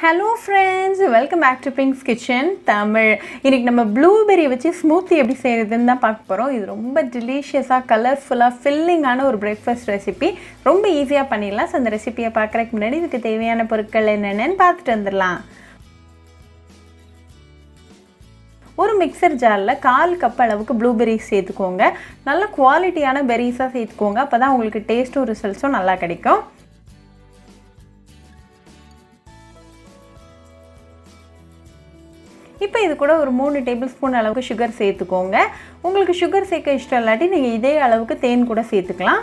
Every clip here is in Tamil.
Hello friends, welcome back to Pink's Kitchen Tamil. இன்னைக்கு நம்ம ப்ளூபெரி வச்சு ஸ்மூத்தி எப்படி செய்யறதுன்னு தான் பார்க்க போறோம். இது ரொம்ப டெலிஷியஸா, கலர்ஃபுல்லா, ஃபில்லிங்கான ஒரு பிரேக்ஃபாஸ்ட் ரெசிபி. ரொம்ப ஈஸியா பண்ணிடலாம். சோ அந்த ரெசிபியை பார்க்கறதுக்கு முன்னாடி இதுக்கு தேவையான பொருட்கள் என்னென்னன்னு பார்த்துட்டு வந்துடலாம். ஒரு மிக்சர் ஜாரில் 1/4 கப் அளவுக்கு ப்ளூபெரிஸ் சேர்த்துக்கோங்க. நல்ல குவாலிட்டியான பெரிஸாக சேர்த்துக்கோங்க. அப்போ தான் உங்களுக்கு டேஸ்ட்டும் ரிசல்ட்ஸும் நல்லா கிடைக்கும். இப்போ இது கூட ஒரு 3 டேபிள் ஸ்பூன் அளவுக்கு சுகர் சேர்த்துக்கோங்க. உங்களுக்கு சுகர் சேர்க்க இஷ்டம் இல்லாட்டி நீங்கள் இதே அளவுக்கு தேன் கூட சேர்த்துக்கலாம்.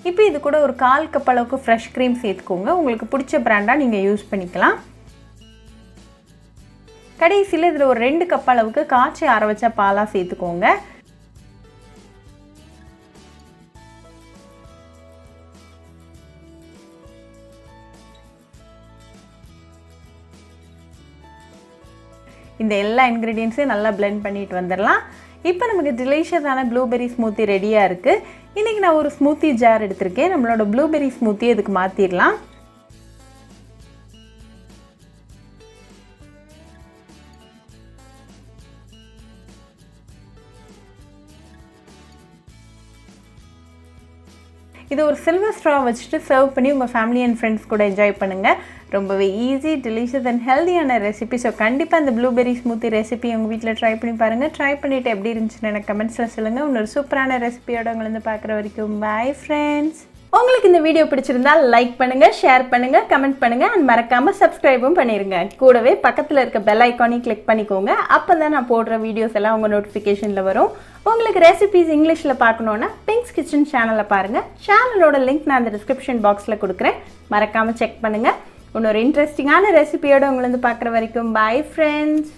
இப்போ இது கூட ஒரு 1/4 கப் அளவுக்கு ஃப்ரெஷ் க்ரீம் சேர்த்துக்கோங்க. உங்களுக்கு பிடிச்ச பிராண்டாக நீங்கள் யூஸ் பண்ணிக்கலாம். கடைசியில் இதில் ஒரு 2 கப் அளவுக்கு காய்ச்சி ஆற வச்ச பாலாக சேர்த்துக்கோங்க. இந்த எல்லா இன்க்ரீடியன்ஸையும் நல்லா பிளெண்ட் பண்ணிட்டு வந்துடலாம். இப்போ நமக்கு டெலிஷியஸான ப்ளூபெரி ஸ்மூத்தி ரெடியாக இருக்குது. இன்றைக்கி நான் ஒரு ஸ்மூத்தி ஜார் எடுத்திருக்கேன். நம்மளோட ப்ளூபெரி ஸ்மூத்தியை இதுக்கு மாற்றிடலாம். இது ஒரு சில்வர் ஸ்ட்ரா வச்சுட்டு சர்வ் பண்ணி உங்கள் ஃபேமிலி அண்ட் ஃப்ரெண்ட்ஸ் கூட என்ஜாய் பண்ணுங்கள். ரொம்பவே ஈஸி, டெலிஷியஸ் அண்ட் ஹெல்தியான ரெசிபி. ஸோ கண்டிப்பாக இந்த ப்ளூபெரி ஸ்மூத்தி ரெசிபி உங்கள் வீட்டில் ட்ரை பண்ணி பாருங்கள். ட்ரை பண்ணிவிட்டு எப்படி இருந்துச்சுன்னு எனக்கு கமெண்ட்ஸில் சொல்லுங்கள். இன்னொரு சூப்பரான ரெசிபியோட உங்களை வந்து பார்க்குற வரைக்கும் பாய் ஃப்ரெண்ட்ஸ். உங்களுக்கு இந்த வீடியோ பிடிச்சிருந்தா லைக் பண்ணுங்கள், ஷேர் பண்ணுங்கள், கமெண்ட் பண்ணுங்கள் அண்ட் மறக்காமல் சப்ஸ்கிரைபும் பண்ணிடுங்க. கூடவே பக்கத்தில் இருக்க பெல் ஐக்கானையும் கிளிக் பண்ணிக்கோங்க. அப்போ தான் நான் போடுற வீடியோஸ் எல்லாம் உங்கள் நோட்டிஃபிகேஷனில் வரும். உங்களுக்கு ரெசிபிஸ் இங்கிலீஷில் பார்க்கணுன்னா பிங்க்ஸ் கிச்சன் சேனலை பாருங்கள். சேனலோட லிங்க் நான் அந்த டிஸ்கிரிப்ஷன் பாக்ஸில் கொடுக்குறேன். மறக்காமல் செக் பண்ணுங்கள். இன்னொரு இன்ட்ரெஸ்டிங்கான ரெசிபியோடு உங்களை வந்து பார்க்குற வரைக்கும் பாய் ஃப்ரெண்ட்ஸ்.